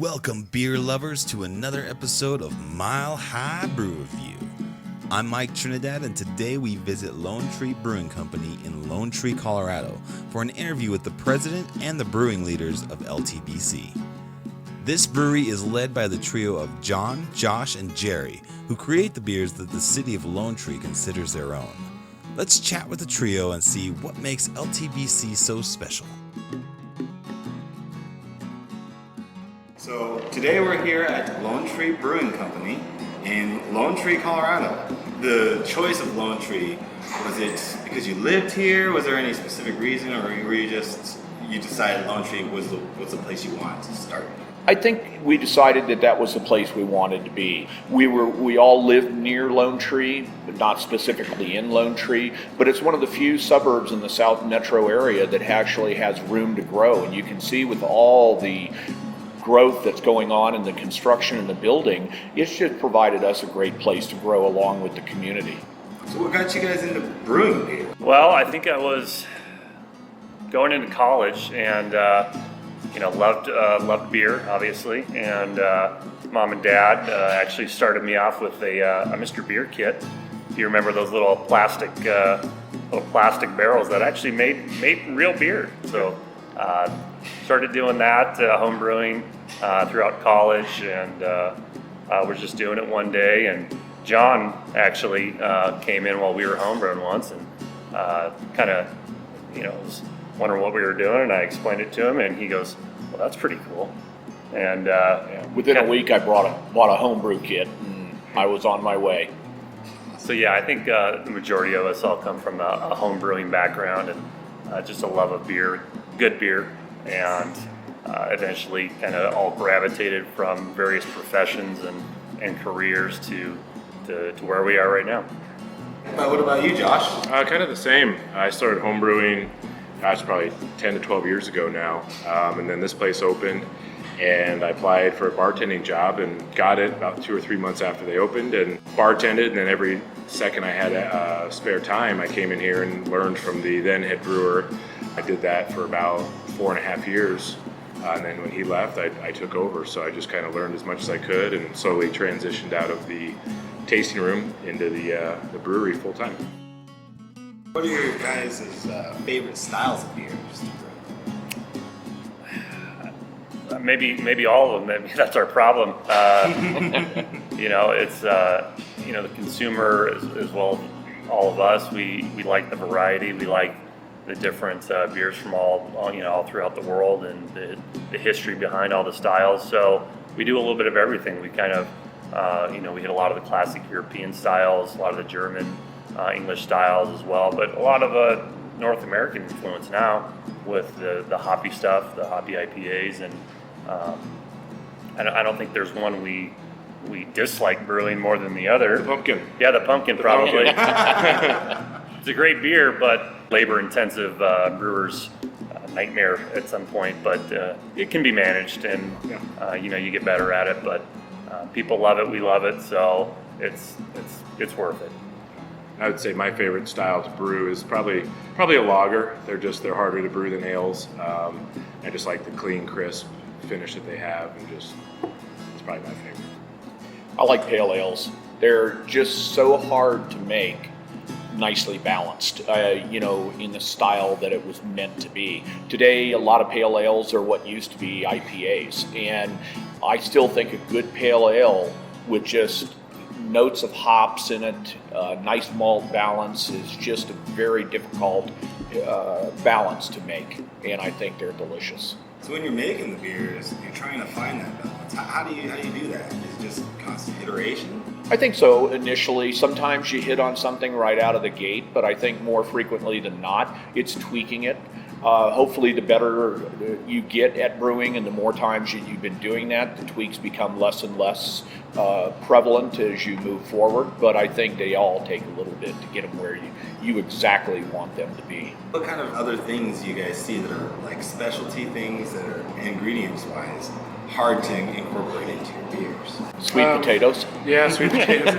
Welcome, beer lovers, to another episode of Mile High Brew Review. I'm Mike Trinidad, and today we visit Lone Tree Brewing Company in Lone Tree, Colorado, for an interview with the President and the Brewing Leaders of LTBC. This brewery is led by the trio of John, Josh, and Jerry, who create the beers that the city of Lone Tree considers their own. Let's chat with the trio and see what makes LTBC so special. So today we're here at Lone Tree Brewing Company in Lone Tree, Colorado. The choice of Lone Tree, was it because you lived here? Was there any specific reason, or were you decided Lone Tree was the place you wanted to start? I think we decided that was the place we wanted to be. We all lived near Lone Tree, but not specifically in Lone Tree, but it's one of the few suburbs in the South Metro area that actually has room to grow, and you can see with all the growth that's going on in the construction and the building, it's just provided us a great place to grow along with the community. So what got you guys into brewing beer? Well, I think I was going into college and loved beer, obviously, and mom and dad actually started me off with a Mr. Beer kit. If you remember those little plastic barrels that actually made real beer. So started doing that, home brewing throughout college, and was just doing it one day, and John actually came in while we were homebrewing once, and kind of was wondering what we were doing, and I explained it to him, and he goes, well, that's pretty cool. And within a week I bought a homebrew kit, and I was on my way. So yeah, I think the majority of us all come from a home brewing background, and just a love of beer, good beer, and eventually kind of all gravitated from various professions and careers to where we are right now. What about you, Josh? Kind of the same. I started home brewing, probably 10 to 12 years ago now, and then this place opened, and I applied for a bartending job and got it about 2 or 3 months after they opened, and bartended, and then every second I had spare time, I came in here and learned from the then head brewer. I did that for about 4.5 years, and then when he left, I took over, so I just kind of learned as much as I could and slowly transitioned out of the tasting room into the brewery full time. What are your guys' favorite styles of beer? Maybe all of them. Maybe that's our problem. It's the consumer as well as all of us. We like the variety. We like the different beers from all throughout the world, and the history behind all the styles. So we do a little bit of everything. We kind of we hit a lot of the classic European styles, a lot of the German, English styles as well, but a lot of North American influence now with the hoppy stuff, the hoppy IPAs, and I don't think there's one we dislike brewing more than the other. The pumpkin. Yeah, the pumpkin probably. It's a great beer, but labor-intensive brewers nightmare at some point. But it can be managed, and you get better at it. But people love it, we love it, so it's worth it. I would say my favorite style to brew is probably a lager. They're harder to brew than ales. I just like the clean, crisp finish that they have, and it's probably my favorite. I like pale ales. They're just so hard to make nicely balanced, in the style that it was meant to be. Today, a lot of pale ales are what used to be IPAs, and I still think a good pale ale with just notes of hops in it, nice malt balance is just a very difficult balance to make, and I think they're delicious. So when you're making the beers, you're trying to find that balance. How do you do that? Is it just constant iteration? I think so initially. Sometimes you hit on something right out of the gate, but I think more frequently than not, it's tweaking it. Hopefully the better you get at brewing and the more times you've been doing that, the tweaks become less and less prevalent as you move forward. But I think they all take a little bit to get them where you exactly want them to be. What kind of other things do you guys see that are like specialty things that are ingredients-wise hard to incorporate into your beers? Sweet potatoes. Yeah, sweet potatoes.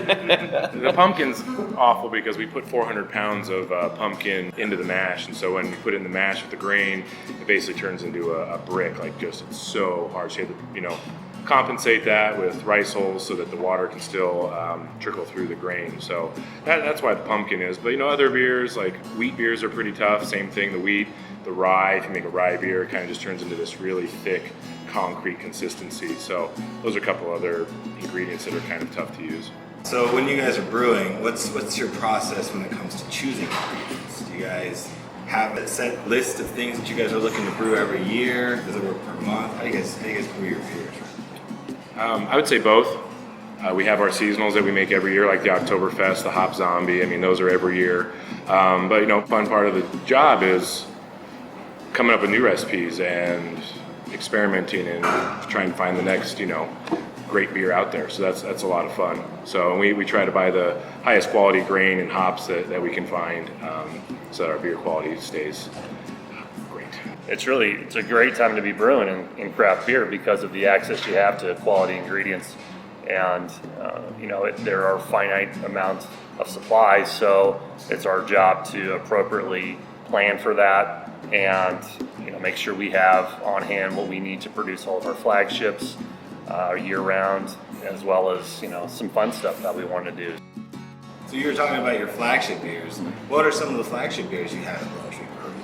The pumpkin's awful because we put 400 pounds of pumpkin into the mash, and so when you put it in the mash with the grain, it basically turns into a brick. Like, just it's so hard. So you have to, compensate that with rice hulls so that the water can still trickle through the grain. So that's why the pumpkin is. But other beers like wheat beers are pretty tough. Same thing, the wheat, the rye. If you make a rye beer, it kind of just turns into this really thick concrete consistency. So those are a couple other ingredients that are kind of tough to use. So when you guys are brewing, what's your process when it comes to choosing ingredients? Do you guys have a set list of things that you guys are looking to brew every year? Does it work per month? How do you guys brew your beers? I would say both. We have our seasonals that we make every year, like the Oktoberfest, the Hop Zombie. I mean, those are every year. But fun part of the job is coming up with new recipes and experimenting and trying to find the next, great beer out there. So that's a lot of fun. So we try to buy the highest quality grain and hops that we can find, so that our beer quality stays great. It's a great time to be brewing in craft beer because of the access you have to quality ingredients, and there are finite amounts of supplies, so it's our job to appropriately plan for that and make sure we have on hand what we need to produce all of our flagships year round, as well as some fun stuff that we want to do. So you were talking about your flagship beers. What are some of the flagship beers you have at Lone Tree Brewing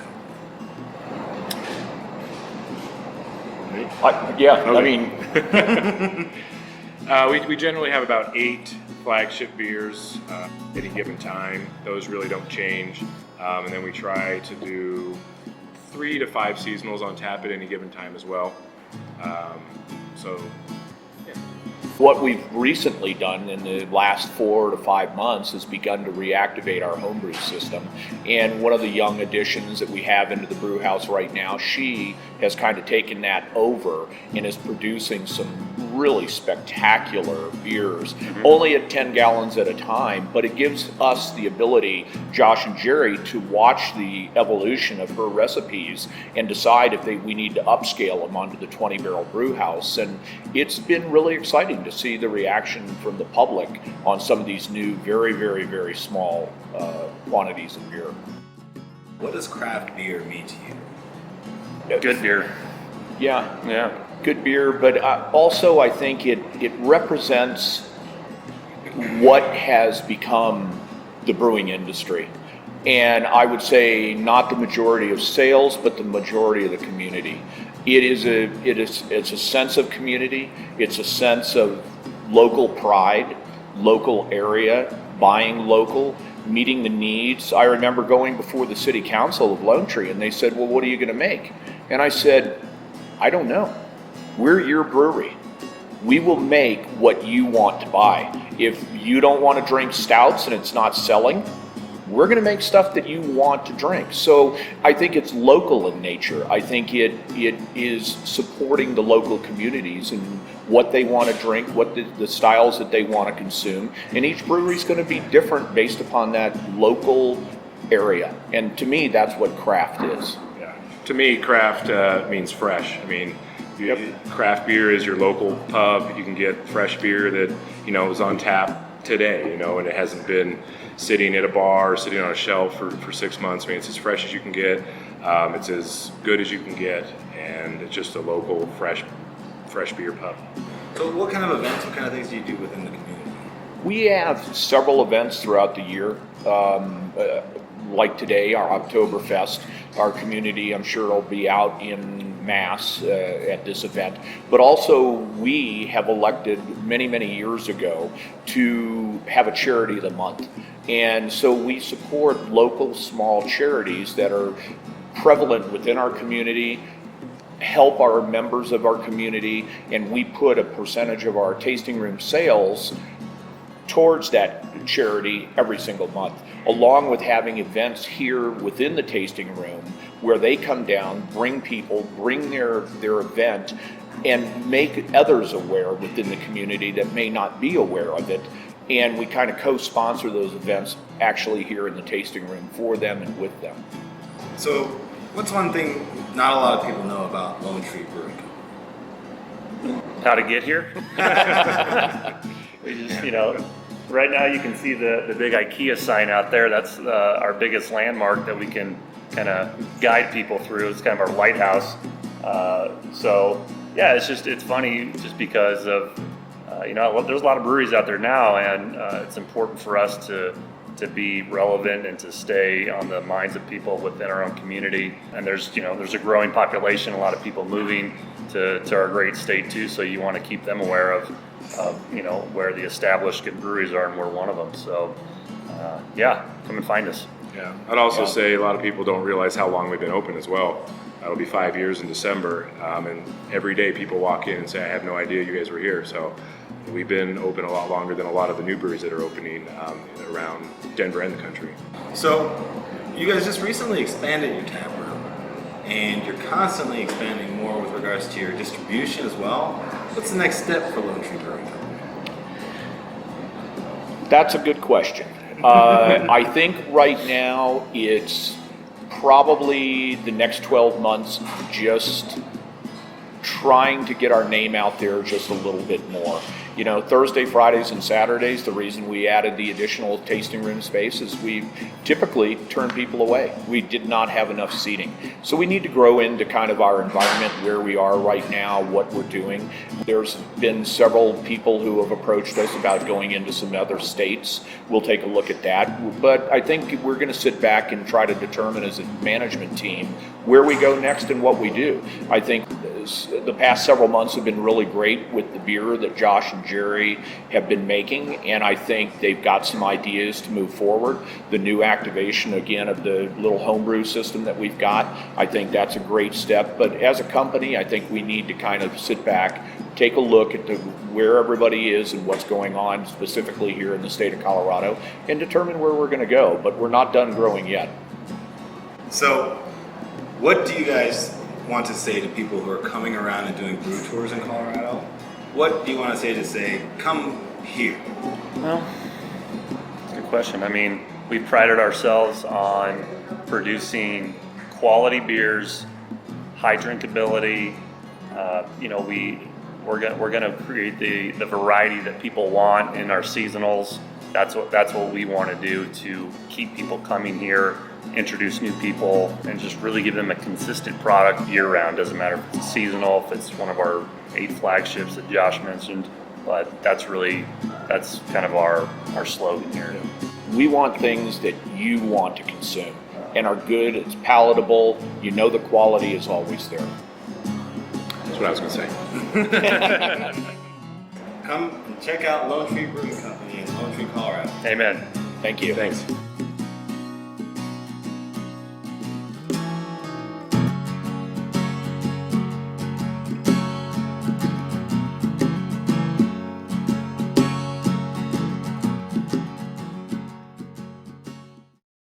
Company? We generally have about 8 flagship beers at any given time. Those really don't change. And then we try to do 3 to 5 seasonals on tap at any given time as well. What we've recently done in the last 4 to 5 months is begun to reactivate our homebrew system. And one of the young additions that we have into the brew house right now, she has kind of taken that over and is producing some really spectacular beers, only at 10 gallons at a time, but it gives us the ability, Josh and Jerry, to watch the evolution of her recipes and decide if we need to upscale them onto the 20-barrel brew house. And it's been really exciting to see the reaction from the public on some of these new, very, very, very small quantities of beer. What does craft beer mean to you? Good beer. Yeah. Good beer, but also I think it represents what has become the brewing industry. And I would say not the majority of sales, but the majority of the community. It's a sense of community. It's a sense of local pride, local area, buying local, meeting the needs. I remember going before the city council of Lone Tree, and they said, well, what are you going to make? And I said, I don't know. We're your brewery. We will make what you want to buy. If you don't want to drink stouts and it's not selling, we're going to make stuff that you want to drink. So I think it's local in nature. I think it is supporting the local communities and what they want to drink, what the styles that they want to consume. And each brewery is going to be different based upon that local area. And to me, that's what craft is. Yeah. To me, craft means fresh. I mean, craft beer is your local pub. You can get fresh beer that, is on tap today, and it hasn't been sitting at a bar or sitting on a shelf for 6 months. I mean, it's as fresh as you can get. It's as good as you can get, and it's just a local fresh beer pub. So what kind of events, what kind of things do you do within the community? We have several events throughout the year. Like today, our Oktoberfest, our community, I'm sure, will be out in mass at this event. But also, we have elected many, many years ago to have a charity of the month. And so we support local small charities that are prevalent within our community, help our members of our community, and we put a percentage of our tasting room sales towards that charity every single month, along with having events here within the tasting room where they come down, bring people, bring their event, and make others aware within the community that may not be aware of it. And we kind of co-sponsor those events actually here in the tasting room for them and with them. So what's one thing not a lot of people know about Lone Tree Brewing Company? how to get here. We just, right now you can see the big IKEA sign out there. That's our biggest landmark that we can kind of guide people through. It's kind of our lighthouse. So yeah, it's funny just because of, there's a lot of breweries out there now, and it's important for us to be relevant and to stay on the minds of people within our own community. And there's a growing population, a lot of people moving to our great state too, so you want to keep them aware of where the established good breweries are, and we're one of them. So come and find us. Yeah, I'd also say a lot of people don't realize how long we've been open as well. It'll be 5 years in December, and every day people walk in and say, I have no idea you guys were here. So we've been open a lot longer than a lot of the new breweries that are opening around Denver and the country. So you guys just recently expanded your tap room, and you're constantly expanding more with regards to your distribution as well. What's the next step for Lone Tree Brewing Company? That's a good question. I think right now it's probably the next 12 months just trying to get our name out there just a little bit more. Thursday, Fridays, and Saturdays, the reason we added the additional tasting room space is we typically turn people away. We did not have enough seating. So we need to grow into kind of our environment where we are right now, what we're doing. There's been several people who have approached us about going into some other states. We'll take a look at that. But I think we're going to sit back and try to determine as a management team where we go next and what we do. I think the past several months have been really great with the beer that Josh and Jerry have been making, and I think they've got some ideas to move forward. The new activation again of the little homebrew system that we've got, I think that's a great step. But as a company, I think we need to kind of sit back, take a look at where everybody is and what's going on specifically here in the state of Colorado, and determine where we're going to go. But we're not done growing yet. So what do you guys want to say to people who are coming around and doing brew tours in Colorado? What do you want to say, come here? Well, good question. I mean, we've prided ourselves on producing quality beers, high drinkability. We're gonna create the variety that people want in our seasonals. That's what we want to do to keep people coming here, introduce new people, and just really give them a consistent product year round. Doesn't matter if it's seasonal, if it's one of our 8 flagships that Josh mentioned, but that's kind of our slogan here. We want things that you want to consume and are good, it's palatable, the quality is always there. That's what I was going to say. Come and check out Lone Tree Brewing Company in Lone Tree, Colorado. Amen. Thank you. Thanks.